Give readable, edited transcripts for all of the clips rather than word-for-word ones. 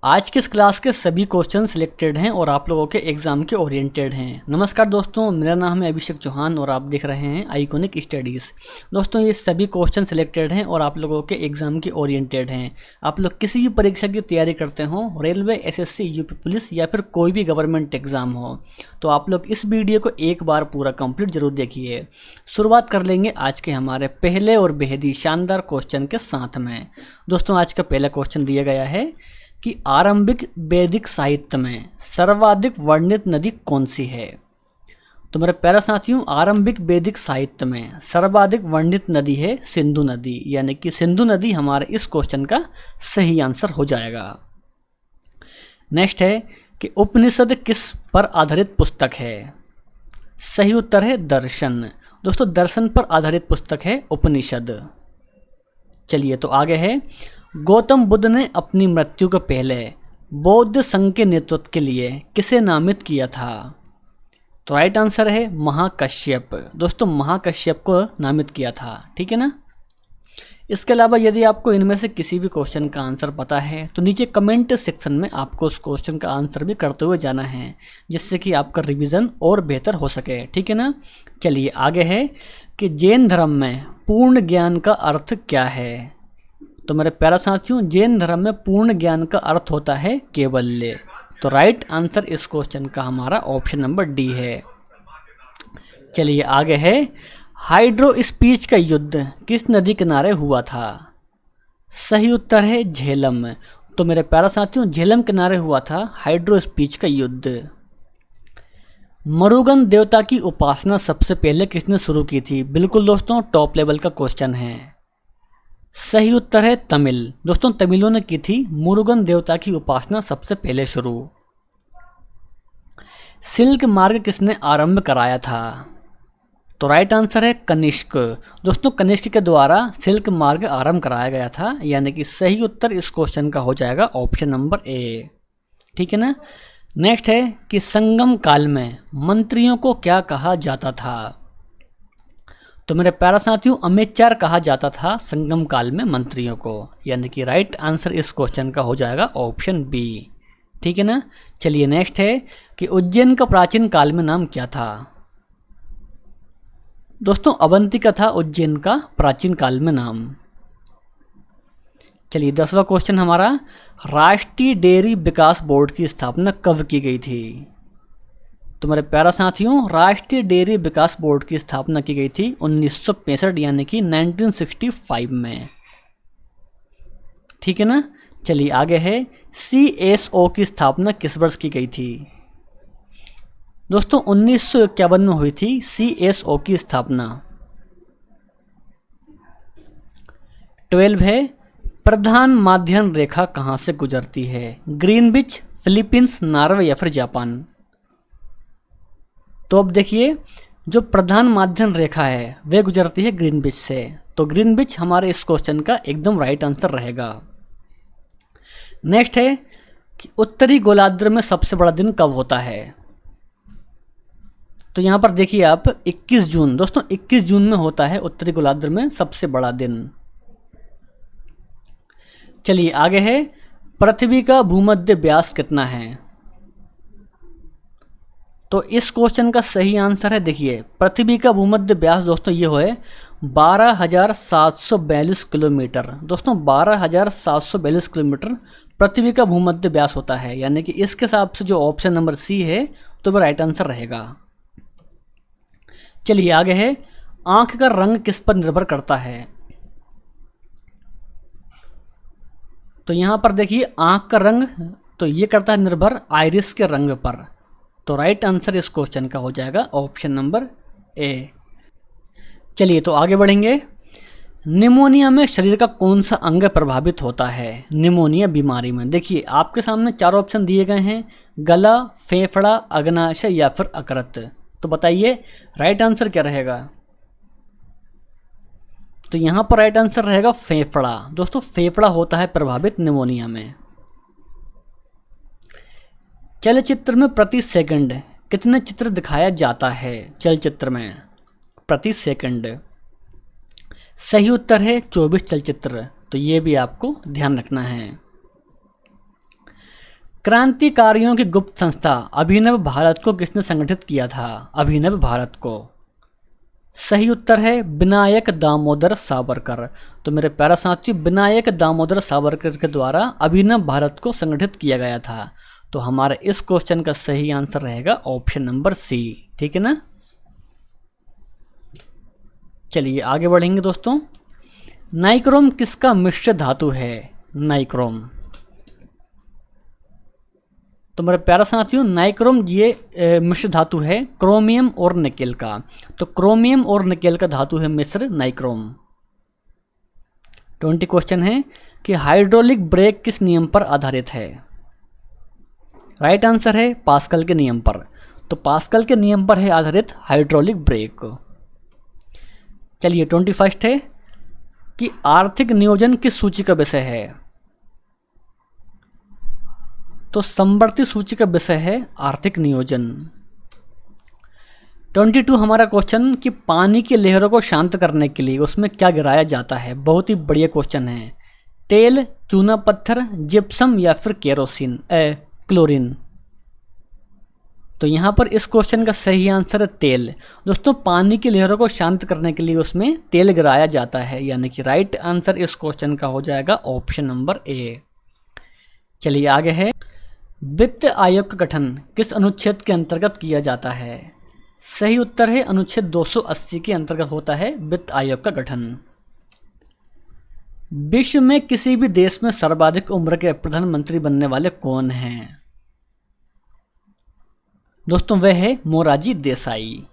आज के इस क्लास के सभी क्वेश्चन सिलेक्टेड हैं और आप लोगों के एग्जाम के ओरिएंटेड हैं। नमस्कार दोस्तों, मेरा नाम है अभिषेक चौहान और आप देख रहे हैं आइकॉनिक स्टडीज़। दोस्तों ये सभी क्वेश्चन सिलेक्टेड हैं और आप लोगों के एग्जाम के ओरिएंटेड हैं। आप लोग किसी भी परीक्षा की तैयारी करते हो, रेलवे, एसएससी, यूपी पुलिस या फिर कोई भी गवर्नमेंट एग्जाम हो, तो आप लोग इस वीडियो को एक बार पूरा कंप्लीट जरूर देखिए। शुरुआत कर लेंगे आज के हमारे पहले और बेहद ही शानदार क्वेश्चन के साथ में। दोस्तों आज का पहला क्वेश्चन दिया गया है कि आरंभिक वैदिक साहित्य में सर्वाधिक वर्णित नदी कौन सी है। तो मेरे प्यारे साथियों, आरंभिक वैदिक साहित्य में सर्वाधिक वर्णित नदी है सिंधु नदी, यानी कि सिंधु नदी हमारे इस क्वेश्चन का सही आंसर हो जाएगा। नेक्स्ट है कि उपनिषद किस पर आधारित पुस्तक है। सही उत्तर है दर्शन। दोस्तों दर्शन पर आधारित पुस्तक है उपनिषद। चलिए तो आगे है, गौतम बुद्ध ने अपनी मृत्यु के पहले बौद्ध संघ के नेतृत्व के लिए किसे नामित किया था। तो राइट आंसर है महाकश्यप। दोस्तों महाकश्यप को नामित किया था, ठीक है ना। इसके अलावा यदि आपको इनमें से किसी भी क्वेश्चन का आंसर पता है तो नीचे कमेंट सेक्शन में आपको उस क्वेश्चन का आंसर भी करते हुए जाना है, जिससे कि आपका रिवीजन और बेहतर हो सके, ठीक है ना। चलिए आगे है कि जैन धर्म में पूर्ण ज्ञान का अर्थ क्या है। तो मेरे प्यारा साथियों, जैन धर्म में पूर्ण ज्ञान का अर्थ होता है केवल्य। तो राइट आंसर इस क्वेश्चन का हमारा ऑप्शन नंबर डी है। चलिए आगे है, हाइड्रो स्पीच का युद्ध किस नदी किनारे हुआ था। सही उत्तर है झेलम। तो मेरे प्यारा साथियों, झेलम किनारे हुआ था हाइड्रो स्पीच का युद्ध। मरुगन देवता की उपासना सबसे पहले किसने शुरू की थी। बिल्कुल दोस्तों, टॉप लेवल का क्वेश्चन है। सही उत्तर है तमिल। दोस्तों तमिलों ने की थी मुरुगन देवता की उपासना सबसे पहले शुरू। सिल्क मार्ग किसने आरंभ कराया था। तो राइट आंसर है कनिष्क। दोस्तों कनिष्क के द्वारा सिल्क मार्ग आरंभ कराया गया था, यानी कि सही उत्तर इस क्वेश्चन का हो जाएगा ऑप्शन नंबर ए, ठीक है ना। नेक्स्ट है कि संगम काल में मंत्रियों को क्या कहा जाता था। तो मेरे प्यारा साथियों, अमेचार कहा जाता था संगम काल में मंत्रियों को, यानी कि राइट आंसर इस क्वेश्चन का हो जाएगा ऑप्शन बी, ठीक है ना। चलिए नेक्स्ट है कि उज्जैन का प्राचीन काल में नाम क्या था। दोस्तों अवंतिका था उज्जैन का प्राचीन काल में नाम। चलिए 10वां क्वेश्चन हमारा, राष्ट्रीय डेयरी विकास बोर्ड की स्थापना कब की गई थी। तो मेरे प्यारा साथियों, राष्ट्रीय डेयरी विकास बोर्ड की स्थापना की गई थी 1965, यानी कि 1965 में, ठीक है ना। चलिए आगे है, CSO की स्थापना किस वर्ष की गई थी। दोस्तों 1951 में हुई थी CSO की स्थापना। 12 है, प्रधान माध्यम रेखा कहाँ से गुजरती है। ग्रीनविच, फिलीपींस, नॉर्वे या फिर जापान। तो अब देखिए, जो प्रधान माध्यम रेखा है वह गुजरती है ग्रीनविच से, तो ग्रीनविच हमारे इस क्वेश्चन का एकदम राइट आंसर रहेगा। नेक्स्ट है कि उत्तरी गोलार्ध में सबसे बड़ा दिन कब होता है। तो यहाँ पर देखिए आप 21 जून। दोस्तों 21 जून में होता है उत्तरी गोलार्ध में सबसे बड़ा दिन। चलिए आगे है, पृथ्वी का भूमध्य व्यास कितना है। तो इस क्वेश्चन का सही आंसर है, देखिए पृथ्वी का भूमध्य व्यास दोस्तों ये है 12,742 किलोमीटर। दोस्तों 12,742 किलोमीटर पृथ्वी का भूमध्य व्यास होता है, यानी कि इसके हिसाब से जो ऑप्शन नंबर सी है तो वह राइट आंसर रहेगा। चलिए आगे है, आंख का रंग किस पर निर्भर करता है। तो यहाँ पर देखिए आंख का रंग तो ये करता है निर्भर आइरिस के रंग पर। तो राइट आंसर इस क्वेश्चन का हो जाएगा ऑप्शन नंबर ए। चलिए तो आगे बढ़ेंगे, निमोनिया में शरीर का कौन सा अंग प्रभावित होता है। निमोनिया बीमारी में देखिए आपके सामने 4 ऑप्शन दिए गए हैं, गला, फेफड़ा, अग्नाशय या फिर अकृत। तो बताइए राइट आंसर क्या रहेगा। तो यहाँ पर राइट आंसर रहेगा फेफड़ा। दोस्तों फेफड़ा होता है प्रभावित निमोनिया में। चलचित्र में प्रति सेकंड कितने चित्र दिखाया जाता है। चलचित्र में प्रति सेकंड सही उत्तर है 24 चलचित्र। तो ये भी आपको ध्यान रखना है। क्रांतिकारियों की गुप्त संस्था अभिनव भारत को किसने संगठित किया था? अभिनव भारत को। सही उत्तर है विनायक दामोदर सावरकर। तो मेरे प्यारे साथियों, विनायक दामोदर सावरकर के द्वारा अभिनव भारत को संगठित किया गया था। तो हमारा इस क्वेश्चन का सही आंसर रहेगा ऑप्शन नंबर सी। ठीक है ना। चलिए आगे बढ़ेंगे दोस्तों। नाइक्रोम किसका मिश्र धातु है? नाइक्रोम। तो मेरे प्यारे साथियों, नाइक्रोम ये मिश्र धातु है क्रोमियम और निकेल का। तो क्रोमियम और निकेल का धातु है मिश्र नाइक्रोम। 20 क्वेश्चन है कि हाइड्रोलिक ब्रेक किस नियम पर आधारित है? राइट आंसर है पास्कल के नियम पर। तो पास्कल के नियम पर है आधारित हाइड्रोलिक ब्रेक। चलिए 21 है कि आर्थिक नियोजन किस सूची का विषय है? तो समवर्ती सूची का विषय है आर्थिक नियोजन। 22 हमारा क्वेश्चन कि पानी की लहरों को शांत करने के लिए उसमें क्या गिराया जाता है? बहुत ही बढ़िया क्वेश्चन है। तेल, चूना पत्थर, जिप्सम या फिर केरोसिन क्लोरीन। तो यहाँ पर इस क्वेश्चन का सही आंसर है तेल। दोस्तों पानी की लहरों को शांत करने के लिए उसमें तेल गिराया जाता है, यानी कि राइट आंसर इस क्वेश्चन का हो जाएगा ऑप्शन नंबर ए। चलिए आगे है, वित्त आयोग का गठन किस अनुच्छेद के अंतर्गत किया जाता है? सही उत्तर है अनुच्छेद 280 के अंतर्गत होता है वित्त आयोग का गठन। विश्व में किसी भी देश में सर्वाधिक उम्र के प्रधानमंत्री बनने वाले कौन हैं? दोस्तों वह है मोरारजी देसाई।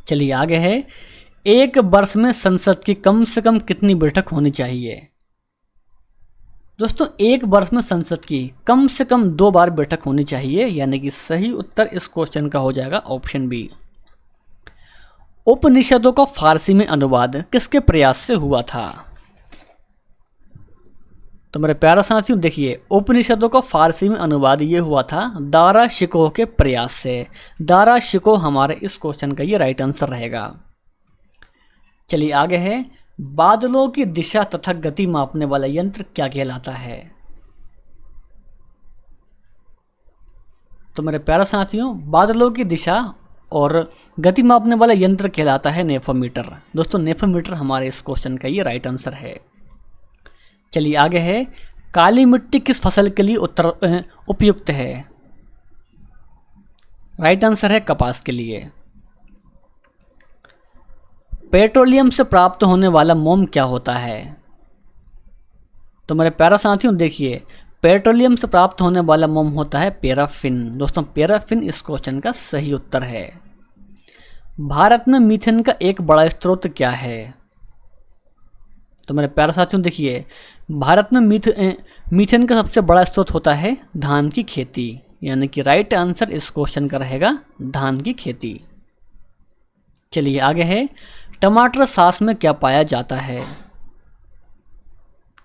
चलिए आगे है, एक वर्ष में संसद की कम से कम कितनी बैठक होनी चाहिए? दोस्तों एक वर्ष में संसद की कम से कम 2 बार बैठक होनी चाहिए, यानी कि सही उत्तर इस क्वेश्चन का हो जाएगा ऑप्शन बी। उपनिषदों का फारसी में अनुवाद किसके प्रयास से हुआ था? तो मेरे प्यारे साथियों देखिए, उपनिषदों का फारसी में अनुवाद ये हुआ था दारा शिकोह के प्रयास से। दारा शिकोह हमारे इस क्वेश्चन का ये राइट आंसर रहेगा। चलिए आगे है, बादलों की दिशा तथा गति मापने वाला यंत्र क्या कहलाता है? तो मेरे प्यारे साथियों, बादलों की दिशा और गति मापने वाला यंत्र कहलाता है नेफोमीटर। दोस्तों नेफोमीटर हमारे इस क्वेश्चन का ये राइट आंसर है। चलिए आगे है, काली मिट्टी किस फसल के लिए उपयुक्त है? राइट आंसर है कपास के लिए। पेट्रोलियम से प्राप्त होने वाला मोम क्या होता है? तो मेरे प्यारे साथियों देखिए, पेट्रोलियम से प्राप्त होने वाला मोम होता है पैराफिन। दोस्तों पैराफिन इस क्वेश्चन का सही उत्तर है। भारत में मीथेन का एक बड़ा स्रोत क्या है? तो मेरे प्यारे साथियों देखिए, भारत में मीथेन का सबसे बड़ा स्रोत होता है धान की खेती, यानी कि राइट आंसर इस क्वेश्चन का रहेगा धान की खेती। चलिए आगे है, टमाटर सॉस में क्या पाया जाता है?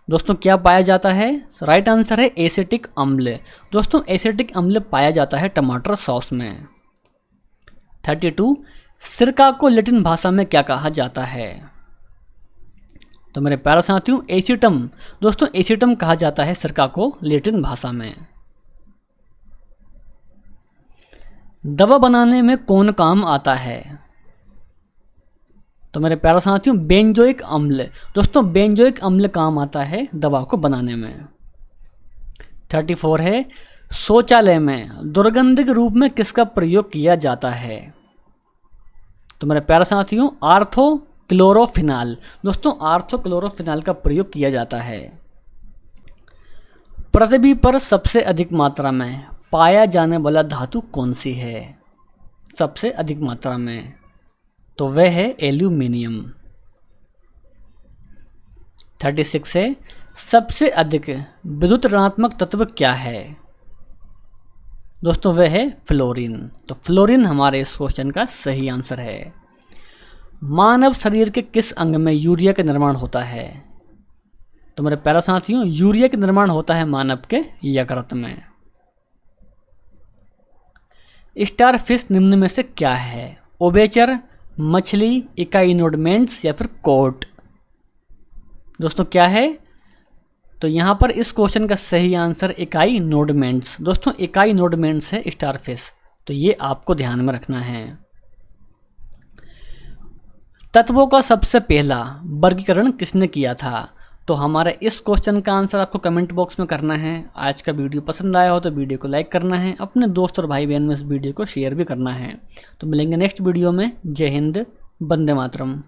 दोस्तों क्या पाया जाता है? राइट आंसर है एसिटिक अम्ल। दोस्तों एसिटिक अम्ल पाया जाता है टमाटर सॉस में। 32 सिरका को लैटिन भाषा में क्या कहा जाता है? तो मेरे प्यारे साथियों एसिटम। दोस्तों एसिटम कहा जाता है सिरका को लैटिन भाषा में। दवा बनाने में कौन काम आता है? तो मेरे प्यारे साथियों बेंजोइक अम्ल। दोस्तों बेंजोइक अम्ल काम आता है दवा को बनाने में। 34 है, शौचालय में दुर्गंध के रूप में किसका प्रयोग किया जाता है? तो मेरे प्यारे साथियों आर्थोक्लोरोफिनाल। दोस्तों आर्थोक्लोरोफिनाल का प्रयोग किया जाता है। पृथ्वी पर सबसे अधिक मात्रा में पाया जाने वाला धातु कौन सी है? सबसे अधिक मात्रा में, तो वह है एल्यूमिनियम। 36 है, सबसे अधिक विद्युत ऋणात्मक तत्व क्या है? दोस्तों वह है फ्लोरीन। तो फ्लोरीन हमारे इस क्वेश्चन का सही आंसर है। मानव शरीर के किस अंग में यूरिया का निर्माण होता है? तो मेरे प्यारे साथियों यूरिया का निर्माण होता है मानव के यकृत में। स्टारफिश निम्न में से क्या है? ओवेचर, मछली, इकाइनोडमेंट्स या फिर कोट? दोस्तों क्या है? तो यहाँ पर इस क्वेश्चन का सही आंसर इकाई नोडमेंट्स। दोस्तों इकाई नोडमेंट्स है स्टारफिश, तो ये आपको ध्यान में रखना है। तत्वों का सबसे पहला वर्गीकरण किसने किया था? तो हमारे इस क्वेश्चन का आंसर आपको कमेंट बॉक्स में करना है। आज का वीडियो पसंद आया हो तो वीडियो को लाइक करना है, अपने दोस्त और भाई बहन में इस वीडियो को शेयर भी करना है। तो मिलेंगे नेक्स्ट वीडियो में। जय हिंद, वंदे मातरम।